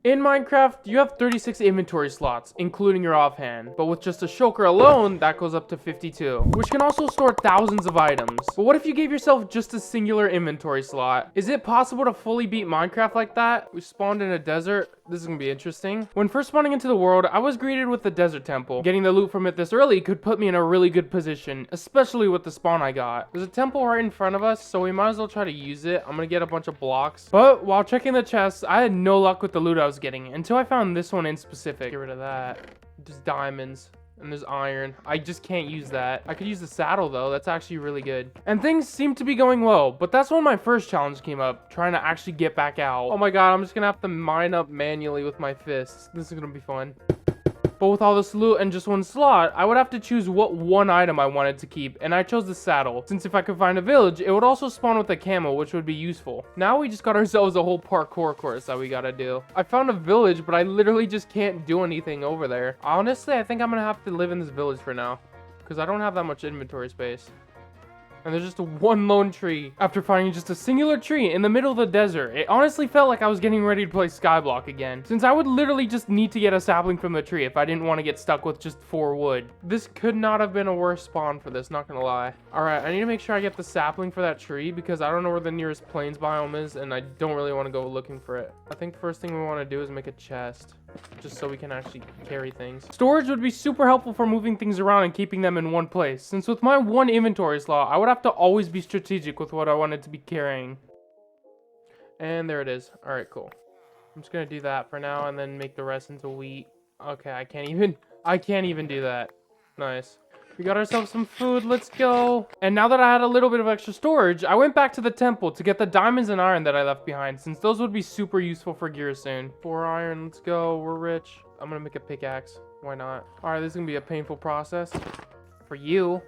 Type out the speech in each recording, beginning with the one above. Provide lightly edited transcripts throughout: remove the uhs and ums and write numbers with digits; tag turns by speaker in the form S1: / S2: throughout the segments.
S1: In Minecraft, you have 36 inventory slots, including your offhand, but with just a shulker alone, that goes up to 52, which can also store thousands of items. But what if you gave yourself just a singular inventory slot? Is it possible to fully beat Minecraft like that? We spawned in a desert. This is gonna be interesting. When first spawning into the world, I was greeted with the desert temple. Getting the loot from it this early could put me in a really good position, especially with the spawn I got. There's a temple right in front of us, so we might as well try to use it. I'm gonna get a bunch of blocks. But while checking the chests, I had no luck with the loot I was getting until I found this one in specific. Get rid of that. Just diamonds. And there's iron. I just can't use that. I could use the saddle though. That's actually really good. And things seem to be going well, but that's when my first challenge came up, trying to actually get back out. Oh my god, I'm just gonna have to mine up manually with my fists. This is gonna be fun. But with all this loot and just one slot, I would have to choose what one item I wanted to keep, and I chose the saddle, since if I could find a village, it would also spawn with a camel, which would be useful. Now we just got ourselves a whole parkour course that we gotta do. I found a village, but I literally just can't do anything over there. Honestly, I think I'm gonna have to live in this village for now, because I don't have that much inventory space. And there's just one lone tree. After finding just a singular tree in the middle of the desert, it honestly felt like I was getting ready to play Skyblock again, since I would literally just need to get a sapling from the tree if I didn't want to get stuck with just 4 wood. This could not have been a worse spawn for this, not gonna lie. Alright, I need to make sure I get the sapling for that tree, because I don't know where the nearest plains biome is, and I don't really want to go looking for it. I think the first thing we want to do is make a chest, just so we can actually carry things. Storage would be super helpful for moving things around and keeping them in one place, since with my one inventory slot, I would have to always be strategic with what I wanted to be carrying. And there it is. Alright, cool. I'm just gonna do that for now and then make the rest into wheat. Okay, I can't even do that. Nice. We got ourselves some food, let's go. And now that I had a little bit of extra storage, I went back to the temple to get the diamonds and iron that I left behind, since those would be super useful for gear soon. 4 iron, let's go, we're rich. I'm gonna make a pickaxe, why not? Alright, this is gonna be a painful process. For you.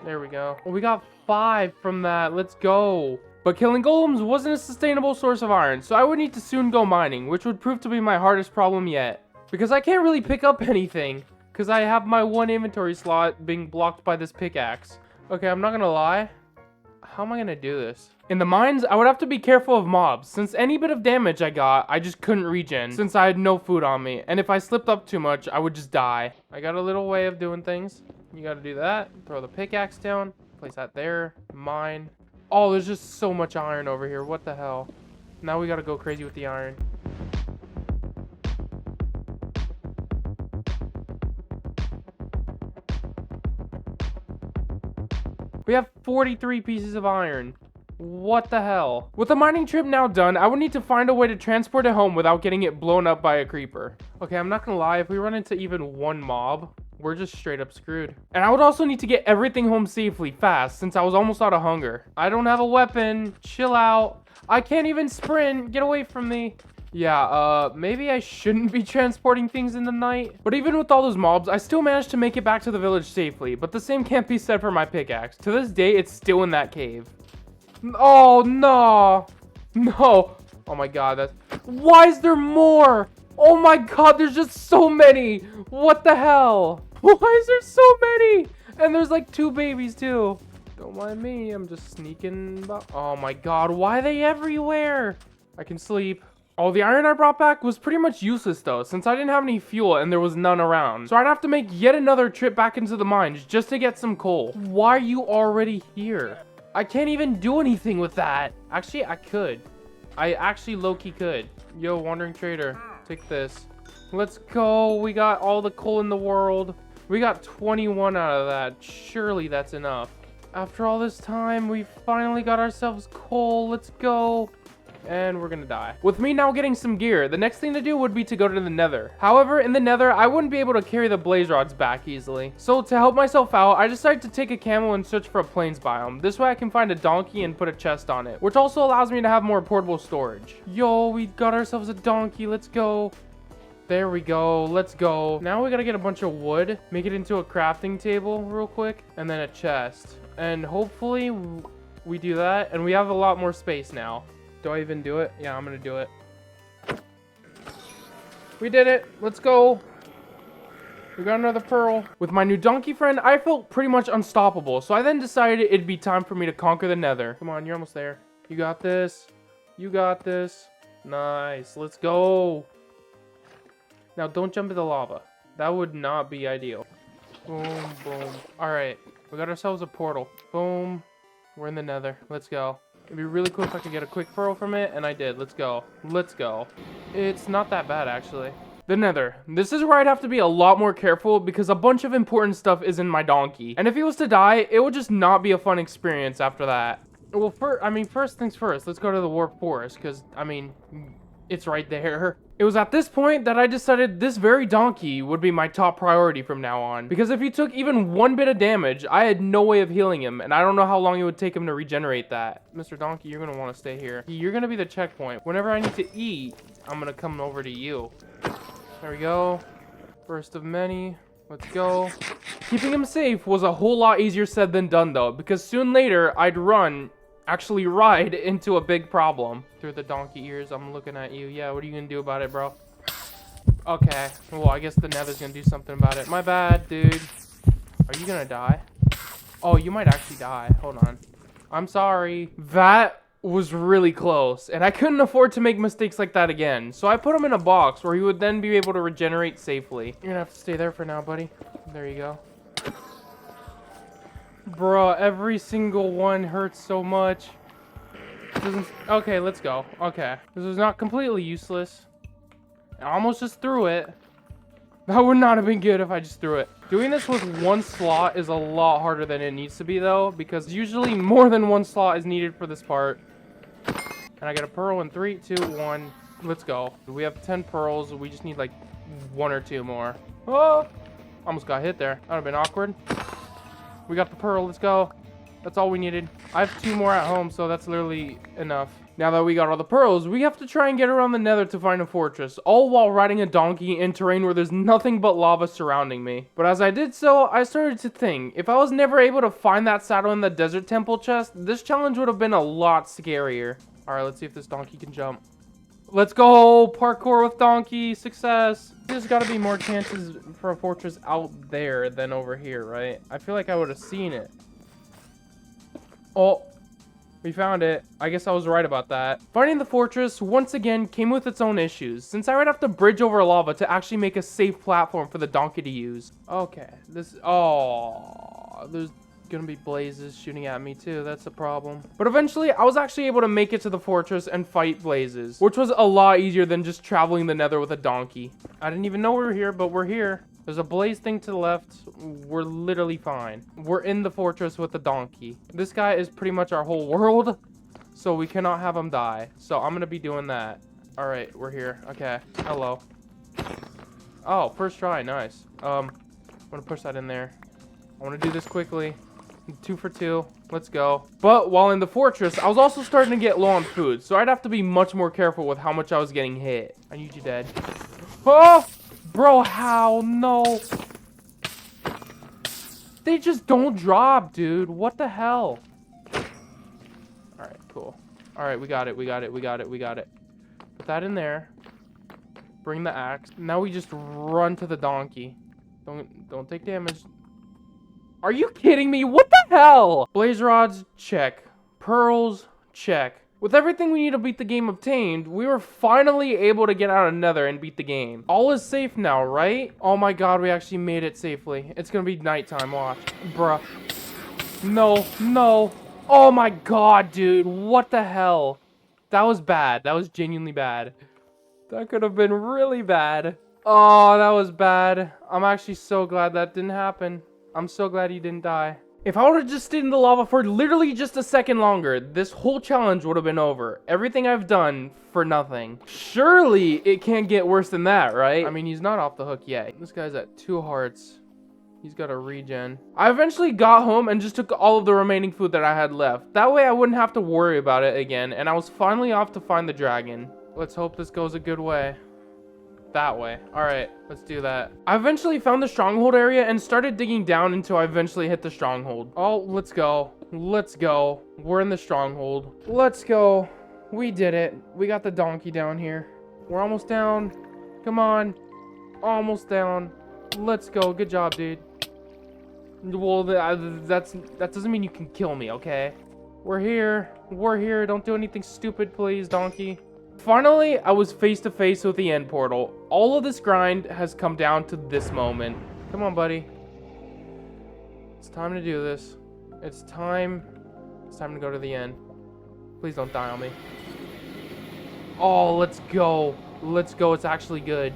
S1: There we go. Well, we got 5 from that, let's go. But killing golems wasn't a sustainable source of iron, so I would need to soon go mining, which would prove to be my hardest problem yet. Because I can't really pick up anything, because I have my one inventory slot being blocked by this pickaxe. Okay, I'm not gonna lie. How am I gonna do this? In the mines, I would have to be careful of mobs, since any bit of damage I got, I just couldn't regen, since I had no food on me, and if I slipped up too much, I would just die. I got a little way of doing things. You gotta do that, throw the pickaxe down, place that there, mine. Oh, there's just so much iron over here, what the hell? Now we gotta go crazy with the iron. We have 43 pieces of iron. What the hell? With the mining trip now done, I would need to find a way to transport it home without getting it blown up by a creeper. Okay, I'm not gonna lie, if we run into even one mob, we're just straight up screwed. And I would also need to get everything home safely fast, since I was almost out of hunger. I don't have a weapon. Chill out. I can't even sprint. Get away from me. Yeah, maybe I shouldn't be transporting things in the night. But even with all those mobs, I still managed to make it back to the village safely. But the same can't be said for my pickaxe. To this day, it's still in that cave. Oh, no. No. Oh my god, that's... Why is there more? Oh my god, there's just so many. What the hell? Why is there so many? And there's like 2 babies too. Don't mind me, I'm just sneaking about. Oh my god, why are they everywhere? I can sleep. Oh, the iron I brought back was pretty much useless though, since I didn't have any fuel and there was none around. So I'd have to make yet another trip back into the mines just to get some coal. Why are you already here? I can't even do anything with that. Actually, I could. I actually low-key could. Yo, wandering trader, take this. Let's go. We got all the coal in the world. We got 21 out of that. Surely that's enough. After all this time, we finally got ourselves coal. Let's go. And we're gonna die. With me now getting some gear, the next thing to do would be to go to the Nether. However, in the Nether, I wouldn't be able to carry the blaze rods back easily. So to help myself out, I decided to take a camel and search for a plains biome. This way I can find a donkey and put a chest on it, which also allows me to have more portable storage. Yo, we got ourselves a donkey. Let's go. There we go. Let's go. Now we gotta get a bunch of wood, make it into a crafting table real quick, and then a chest. And hopefully we do that, and we have a lot more space now. Do I even do it? Yeah, I'm gonna do it. We did it. Let's go. We got another pearl. With my new donkey friend, I felt pretty much unstoppable. So I then decided it'd be time for me to conquer the Nether. Come on, you're almost there. You got this. You got this. Nice. Let's go. Now, don't jump in the lava. That would not be ideal. Boom, boom. Alright. We got ourselves a portal. Boom. We're in the nether. Let's go. It'd be really cool if I could get a quick pearl from it, and I did. Let's go. Let's go. It's not that bad, actually. The nether. This is where I'd have to be a lot more careful because a bunch of important stuff is in my donkey. And if he was to die, it would just not be a fun experience after that. Well, first things first, let's go to the warp forest because, it's right there. It was at this point that I decided this very donkey would be my top priority from now on. Because if he took even one bit of damage, I had no way of healing him, and I don't know how long it would take him to regenerate that. Mr. Donkey, you're gonna want to stay here. You're gonna be the checkpoint. Whenever I need to eat, I'm gonna come over to you. There we go. First of many. Let's go. Keeping him safe was a whole lot easier said than done, though, because soon later, I'd actually ride into a big problem. Through the donkey ears, I'm looking at you. Yeah, what are you gonna do about it, bro? Okay, well, I guess the nether's gonna do something about it. My bad, dude. Are you gonna die? Oh, you might actually die. Hold on. I'm sorry. That was really close, and I couldn't afford to make mistakes like that again. So I put him in a box where he would then be able to regenerate safely. You're gonna have to stay there for now, buddy. There you go. Bruh, every single one hurts so much. Okay, let's go. Okay. This is not completely useless. I almost just threw it. That would not have been good if I just threw it. Doing this with one slot is a lot harder than it needs to be, though, because usually more than one slot is needed for this part. And I get a pearl in 3, 2, 1. Let's go. We have 10 pearls. We just need like 1 or 2 more. Oh! Almost got hit there. That would have been awkward. We got the pearl. Let's go. That's all we needed. I have 2 more at home, so that's literally enough. Now that we got all the pearls, we have to try and get around the nether to find a fortress, all while riding a donkey in terrain where there's nothing but lava surrounding me. But as I did so, I started to think, if I was never able to find that saddle in the desert temple chest, this challenge would have been a lot scarier. Alright, let's see if this donkey can jump. Let's go! Parkour with donkey! Success! There's gotta be more chances for a fortress out there than over here, right? I feel like I would have seen it. Oh, we found it. I guess I was right about that. Finding the fortress, once again, came with its own issues, since I would have to bridge over lava to actually make a safe platform for the donkey to use. Okay, there's gonna be blazes shooting at me too. That's a problem. But eventually, I was actually able to make it to the fortress and fight blazes, which was a lot easier than just traveling the nether with a donkey. I didn't even know we were here, but we're here. There's a blaze thing to the left. We're literally fine. We're in the fortress with the donkey. This guy is pretty much our whole world, so we cannot have him die. So I'm gonna be doing that. All right, we're here. Okay, hello. Oh, first try, nice. I'm gonna push that in there. I wanna do this quickly. 2 for 2. Let's go. But while in the fortress, I was also starting to get low on food, so I'd have to be much more careful with how much I was getting hit. I need you dead. Oh! Bro, how? No. They just don't drop, dude. What the hell? Alright, cool. Alright, we got it. Put that in there. Bring the axe. Now we just run to the donkey. Don't take damage. Are you kidding me? What the hell? Blaze rods, check. Pearls, check. With everything we need to beat the game obtained, we were finally able to get out of Nether and beat the game. All is safe now, right? Oh my god, we actually made it safely. It's gonna be nighttime, watch. Bruh. No, no. Oh my god, dude. What the hell? That was bad. That was genuinely bad. That could have been really bad. Oh, that was bad. I'm actually so glad that didn't happen. I'm so glad he didn't die. If I would have just stayed in the lava for literally just a second longer, this whole challenge would have been over. Everything I've done for nothing. Surely it can't get worse than that, right? I mean, he's not off the hook yet. This guy's at 2 hearts. He's got a regen. I eventually got home and just took all of the remaining food that I had left. That way I wouldn't have to worry about it again, and I was finally off to find the dragon. Let's hope this goes a good way. That way. Alright, let's do that. I eventually found the stronghold area and started digging down until I eventually hit the stronghold. Oh, let's go. Let's go. We're in the stronghold. Let's go. We did it. We got the donkey down here. We're almost down. Come on. Almost down. Let's go. Good job, dude. Well, that doesn't mean you can kill me, okay? We're here. We're here. Don't do anything stupid, please, donkey. Finally, I was face to face with the end portal. All of this grind has come down to this moment. Come on, buddy. It's time to do this. It's time to go to the end. Please don't die on me. Oh, let's go. Let's go. It's actually good.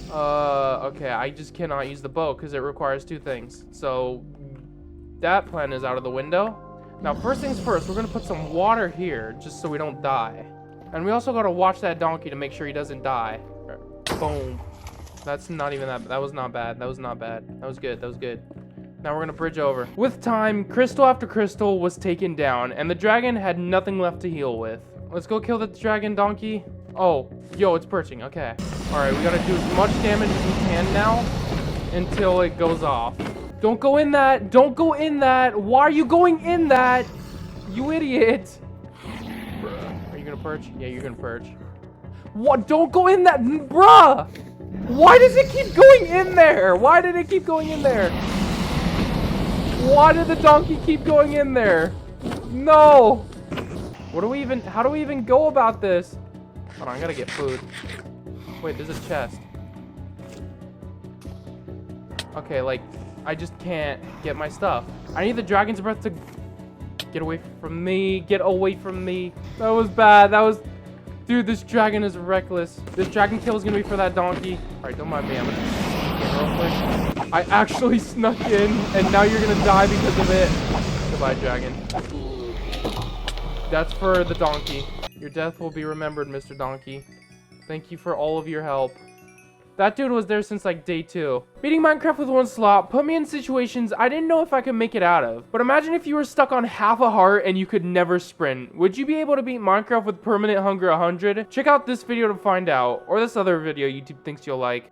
S1: Okay, I just cannot use the bow because it requires 2 things. So that plan is out of the window. Now, first things first, we're gonna put some water here just so we don't die. And we also gotta watch that donkey to make sure he doesn't die. Boom. That's not even that. That was not bad. That was not bad. That was good. That was good. Now we're gonna bridge over. With time, crystal after crystal was taken down, and the dragon had nothing left to heal with. Let's go kill the dragon donkey. Oh, yo, it's perching. Okay. All right, we gotta do as much damage as we can now until it goes off. Don't go in that. Don't go in that. Why are you going in that? You idiot. Are you gonna perch? Yeah, you're gonna perch. What? Don't go in that, bruh. Why does it keep going in there? Why did it keep going in there? Why did the donkey keep going in there? No. What do we even, how do we even go about this? Hold on, I gotta get food. Wait, there's a chest. Okay, like, I just can't get my stuff. I need the dragon's breath to get away from me. Get away from me. That was bad. That was, dude, this dragon is reckless. This dragon kill is gonna be for that donkey. All right, don't mind me. I'm gonna sneak in real quick. I actually snuck in, and now you're gonna die because of it. Goodbye, dragon. That's for the donkey. Your death will be remembered, Mr. Donkey. Thank you for all of your help. That dude was there since like day 2. Beating Minecraft with 1 slot put me in situations I didn't know if I could make it out of. But imagine if you were stuck on half a heart and you could never sprint. Would you be able to beat Minecraft with permanent hunger 100? Check out this video to find out, or this other video YouTube thinks you'll like.